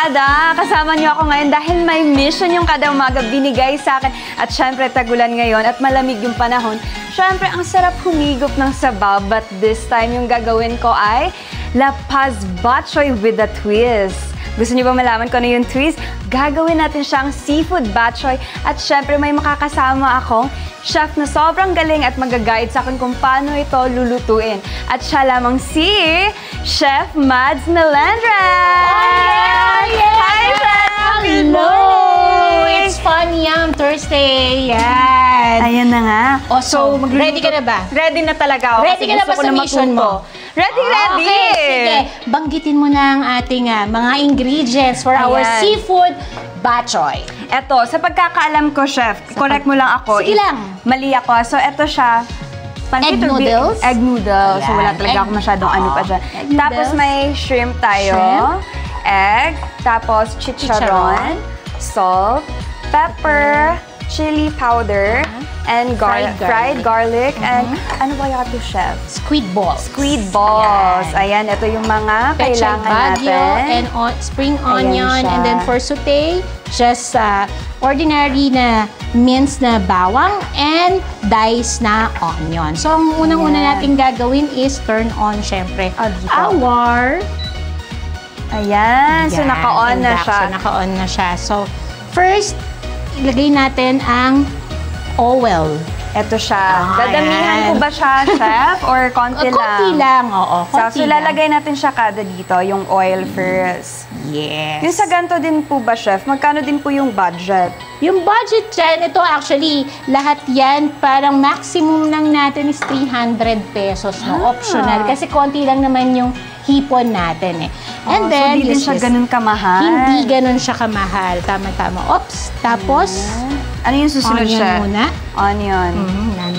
kada! Kasama niyo ako ngayon dahil may mission yung kada umaga binigay sa akin. At syempre, tagulan ngayon at malamig yung panahon. Syempre, ang sarap humigop ng sabaw. But this time, yung gagawin ko ay La Paz Bok Choy with a twist. Gusto niyo ba malaman kung ano yung twist? Gagawin natin siyang seafood bok choy. At syempre, may makakasama akong chef na sobrang galing at mag-guide sa akin kung paano ito lulutuin. At siya lamang si Chef Mads Melendres! Hi, Chef! Good morning! It's Fun Yum Thursday! Yan! Ayan na nga. O, so, ready ka na ba? Ready na talaga ako. Ready ka na ba sa mission mo? Ready, ready! Okay, sige. Banggitin mo na ang ating mga ingredients for our seafood bok choy. Eto, sa pagkakaalam ko, Chef, correct mo lang ako. Sige lang. Mali ako. So, eto siya. Egg noodles. Egg noodles. So, wala Ayan. talaga ako masyadong ano pa dyan. Egg Tapos, noodles. may shrimp tayo. Shrimp. Egg. Tapos, chicharon. Salt. Pepper. Chili powder. And fried garlic. And ano ba yata, Chef? Squid balls. Squid balls. Ayan, ito yung mga kailangan Baguio natin. and spring Ayan onion. siya. And then for saute, just ordinary na minced na bawang and diced na onion. So, ang unang-una natin gagawin is turn on, syempre, Dito. our... Ayan. So, naka-on na siya. So, naka-on na siya. So, first, ilagay natin ang oil. Ito siya. Ayan. Dadamihan ko ba siya, Chef? Or konti lang? Konti lang, oo. So, Konti lang. lalagay natin siya kada dito, yung oil first. Yes. Yung sa ganito din po ba, Chef? Magkano din po yung budget? Yung budget dyan, ito actually, lahat yan, parang maximum lang natin is 300 pesos, no? Optional. Kasi konti lang naman yung hipon natin eh. And then, so, hindi din siya ganun kamahal? Hindi ganun siya kamahal. Tama-tama. Oops. Tapos, ano yung susunod onion siya? muna. Onion.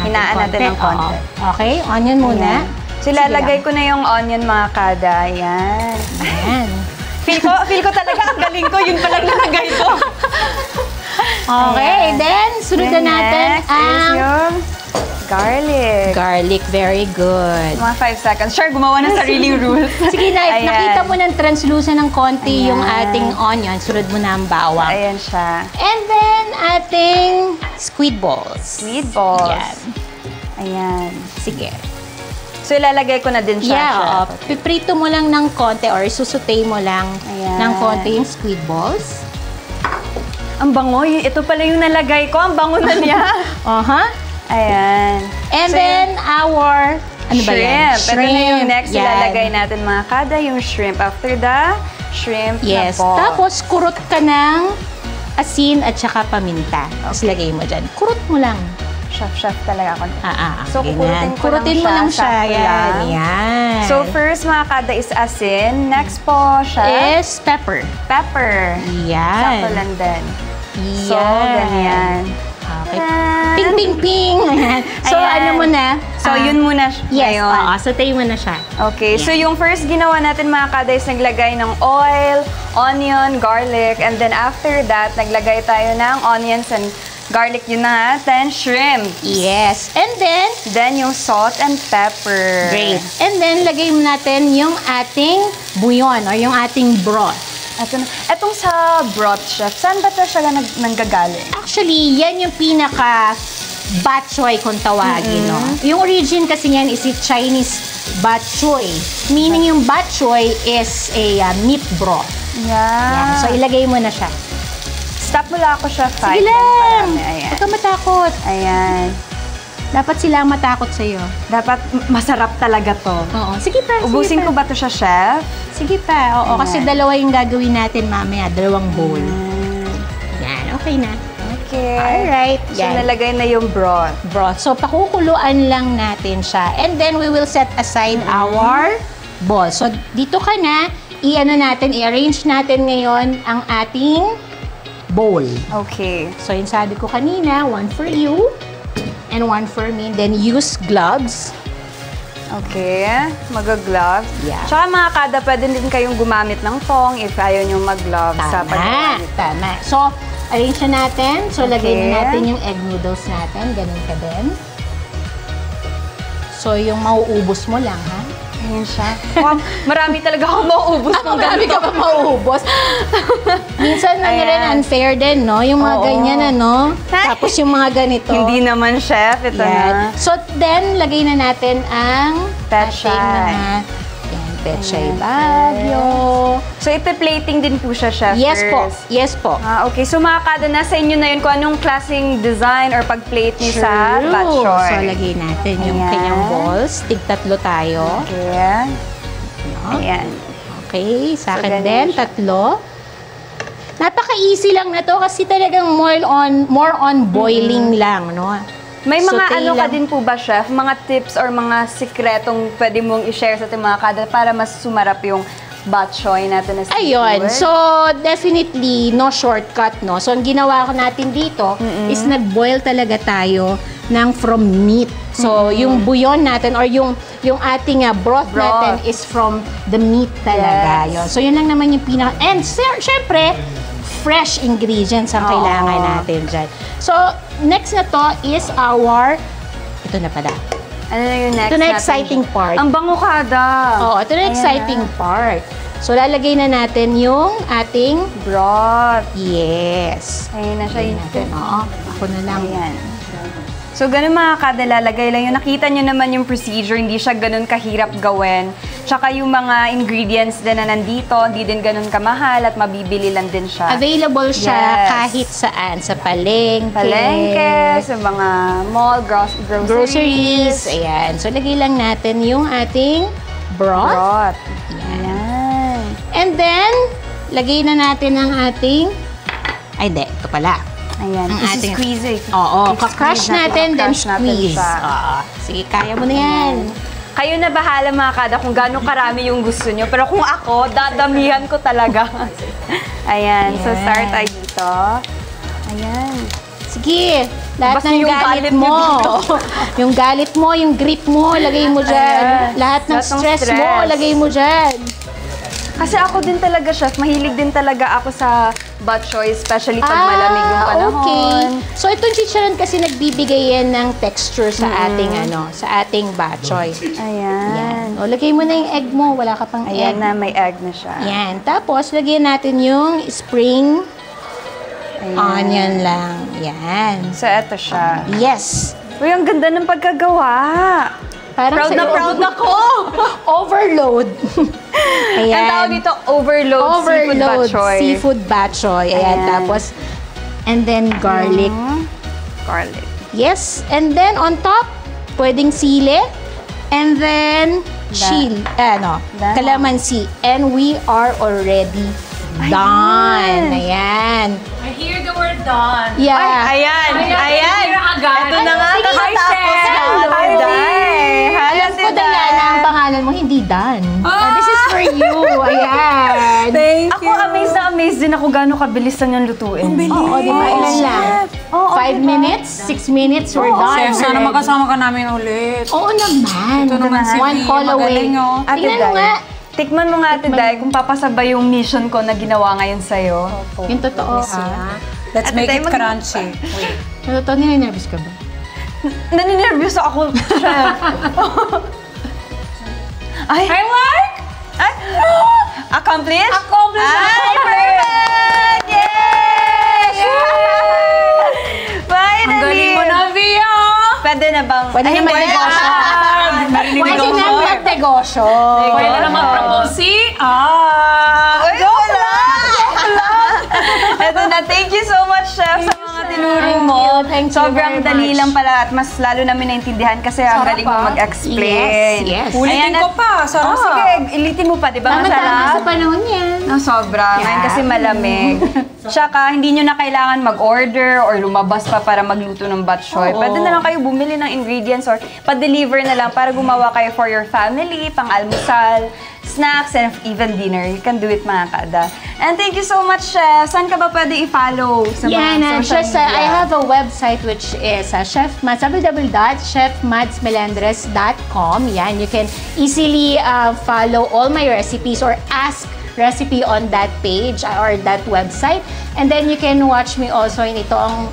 Hinaan natin ng konti. Oo. Okay, onion muna. Ayan. So, lalagay ko na yung onion, mga kada. Ayan. Ayan. Feel ko talaga ang galing ko. Yun palang nalagay ko. Okay, then, sunod na natin next is ang yung garlic. garlic. Very good. Mga 5 seconds. Sure, gumawa ng sariling rules. Sige na, if Ayan. nakita mo ng translucent ng konti Ayan. yung ating onion, sunod mo na ang bawang. Ayan siya. And then, ating squid balls. Sweet balls. Yan. Ayan. Sige. So, ilalagay ko na din siya. Yeah, oo. Chef. Piprito mo lang ng konti or susutay mo lang Ayan. ng konti yung squid balls. Ang bango. Ito pala yung nalagay ko. Ang bango na niya. Ayan. And So, then, our... Ano ba yan? shrimp. Ito na yung next Yan. ilalagay natin, mga kada. Yung shrimp. After the shrimp Yes. na po. Tapos, kurot ka ng asin at saka paminta. Tapos, lagay mo dyan. Kurot mo lang. Chef talaga ako. So, ganyan. kurutin mo lang siya. sakto Yan. lang. Yan. So, first, mga kada, is asin. Next po, siya. is pepper. Pepper. Yan. Sakto lang din. So, Yan. ganyan. Okay. Ping, ping, ping. Ayan. So, Ayan. ano mo na? So, yun muna Yes, ngayon. oo. Sautay mo na siya. Okay, so yung first ginawa natin, mga kada, is naglagay ng oil, onion, garlic, and then after that, naglagay tayo ng onions and garlic, yun na nga, then shrimp. Yes. And then, Then yung salt and pepper. great. And then, lagay mo natin yung ating bouillon or yung ating broth. Etong sa broth, Chef, saan ba ito siya nanggagaling? Actually, yan yung pinaka bok choy kung tawagin, no? Yung origin kasi niyan is Chinese bok choy. Meaning yung bok choy is a meat broth. Yan. So, ilagay mo na siya. Stop mo lang ako, Chef. Sige lang! Ayan. Huwag ka matakot. Ayan. Dapat sila ang matakot sa'yo. Dapat masarap talaga to. Oo. Sige pa, Ubusin sige ko pa. ba to siya, Chef? Sige pa. Oo, kasi dalawa yung gagawin natin mamaya. Dalawang bowl. Mm. Yan, okay na. Okay. Alright. So, nalagay na yung broth. Broth. So, pakukuluan lang natin siya. And then, we will set aside our ball. So, dito ka na. I-arrange natin ngayon ang ating bowl. Okay. So, yung sabi ko kanina, one for you and one for me. Then, use gloves. Okay. Mag-gloves. Yeah. Tsaka mga kada, pwede din kayong gumamit ng tong if ayaw nyo mag-gloves sa paggamit. Tama. So, arrange na natin. So, lagay Okay. na natin yung egg noodles natin. Ganun ka din. So, yung mauubos mo lang, ha? Ayan siya. Marami talaga ako mauubos ng Marami ganito. ka pa mauubos. Minsan ano rin, unfair din, no? Yung mga ganyan, ano? Tapos yung mga ganito. Hindi naman, chef. Ito na. So, then, lagay na natin ang Pechay. ating mga Pechay Baguio. So, plating din po siya, chef. Yes po. first. Yes po. Okay, so mga kada, nasa inyo na yun kung anong klaseng design or pag-plate niyo sa True. bok choy. So, lagay natin yung Ayan. kanyang balls. Tig-tatlo tayo. Ayan. No? Ayan. Okay, sa So, akin ganyan din, siya. tatlo. Napaka-easy lang na to kasi talagang more on boiling lang, no? May mga Saute ano ka lang. din po ba, chef? Mga tips or mga sikretong pwede mong i-share sa ating mga kada para mas sumarap yung bok choy natin na seafood? Ayun. So, definitely, no shortcut, no? So, ang ginawa ko natin dito is nag-boil talaga tayo ng from meat. So, yung bouillon natin or yung ating broth natin is from the meat talaga. Yes. Yun. So, yun lang naman yung pinaka... And, syempre, fresh ingredients ang kailangan natin dyan. So, next na to is our... Ito na pala. Ano na yung next Ito na natin? exciting part. Ang bango kada. Oo, ito na exciting part. So, lalagay na natin yung ating... Broth. Yes. Ayun na siya. Lagay natin. Oo, ako na lang. Ayan. So, ganun mga kada, lalagay lang yun. Nakita nyo naman yung procedure, hindi siya ganun kahirap gawin. Tsaka yung mga ingredients din na nandito, hindi din ganun kamahal at mabibili lang din siya. Available siya Yes. kahit saan. Sa palengke. Palengke, sa mga mall, groceries. Ayan. So, lagay lang natin yung ating broth. Broth. Ayan. And then, lagay na natin ang ating... Ay, di. Ito pala. Ayan. Ang ating- Squeeze it. Oo. I-squeeze Ka-crush natin, then ka-crush natin squeeze. siya. Oo. Sige, kaya mo na yan. Kayo na bahala mga kada kung gaano karami yung gusto nyo. Pero kung ako, dadamihan ko talaga. Ayan. So, Ayan. start tayo dito. Ayan. Sige, lahat Basta ng yung galit galit mo. nyo dito. Yung galit mo, yung grip mo, lagay mo dyan. Ayan. Lahat ng Lahat ng stress mo, stress. lagay mo dyan. Kasi ako din talaga, chef. Mahilig din talaga ako sa bok choy, especially pag malamig yung panahon. Okay. So, itong chicharon kasi nagbibigay yan ng texture sa ating, sa ating bok choy. Ayan. O, lagay mo na yung egg mo. Wala ka pang egg. Ayan na, may egg na siya. Yan. Tapos, lagyan natin yung spring onion lang. Yan. So, eto siya. Yes. Uy, ang ganda ng pagkagawa. Parang Proud na sa'yo- proud ako. Overload. Ayan. Ang tawag dito, overload Seafood bok choy. Ayan. Ayan. Tapos, and then garlic. Garlic. Yes. And then, on top, pwedeng sili. And then, calamansi. And we are already done. Ayan. I hear the word done. Yeah. Ay, ayan. Ayan. agad. Ito na nga, Sige, kakatapos Chef. na. Hello. Hi, Day. Alam ko, Diana, ang pangalan mo, hindi Dan. Ah! This is for you. Ayan. Thank Ako, amazed din ako gano'ng kabilis na niyang lutuin. Oo, di ba? Ilan lang? 5 minutes? 6 minutes? We're done. Chef, sana makasama ka namin ulit. Oo naman. Ito naman si One Pia, call away. magaling, oh. Ate Tingnan mo Day, nga. Tikman mo nga, Ate Day, kung papasabay yung mission ko na ginawa ngayon sa'yo. Yung totoo, ha? Let's Ate make Day, it crunchy. Wait. Yung totoo, ninenervous ka ba? Naninervyos ako, chef. Ay! I like! Ay! Accomplished? Accomplished Ay, ako. perfect! Yes! Finally! Ang galing mo na, Via! Pwede na bang... Pwede Ay, na hindi. mag-negosyo. Narinig Pwede ko. na mag-negosyo. Pwede na naman propose si... Ay, wala! Ito na. Thank you so much, Chef, sa mga tinuro mo. Thank you Sobrang very dali much. lang pala at mas lalo namin naintindihan kasi ang Sarap, galing mo ah. mag-explain. Yes, yes. Ulitin Ayan, ko pa. Sarap. Oh, sige, ilitin mo pa, di ba? Tama-tama sa Masarap? panahon yan. Sobra. Ngayon Yeah. kasi malamig. Tsaka, hindi nyo na kailangan mag-order or lumabas pa para magluto ng bok choy. Oo. Pwede na lang kayo bumili ng ingredients or pa-deliver na lang para gumawa kayo for your family, pang-almusal, snacks, and even dinner. You can do it, mga kada. And thank you so much, Chef. Saan ka ba pwede i-follow sa Yeah, mga social just, media? I have a website which is www.chefmadsmelendres.com. Yan, you can easily follow all my recipes or ask recipe on that page or that website. And then you can watch me also in ito ang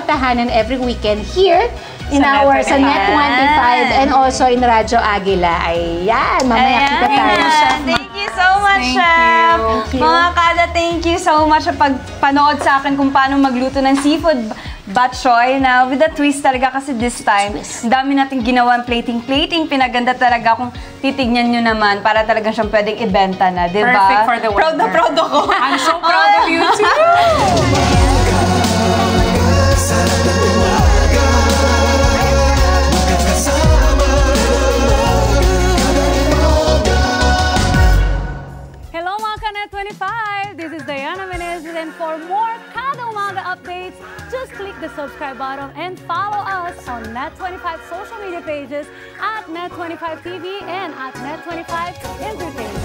tahanan every weekend here in Sa our, Net sa Net 25 and also in Radyo Agila. Ayan, mamaya kita tayo. Thank you so much, Thank Chef. you. Mga kada, thank you so much sa pagpanood sa akin kung paano magluto ng seafood bok choy na with a twist talaga kasi this time, ang dami natin ginawang plating. Pinaganda talaga kung titignan nyo naman para talagang siyang pwedeng ibenta na, di ba? Perfect for the Proud na weather. proud ako. I'm so proud of you too. Hello mga Kanet 25! This is Diana Menezes, and for more Kada Umaga updates, just click the subscribe button and follow us on Net25 social media pages at Net25 TV and at Net25 Entertainment.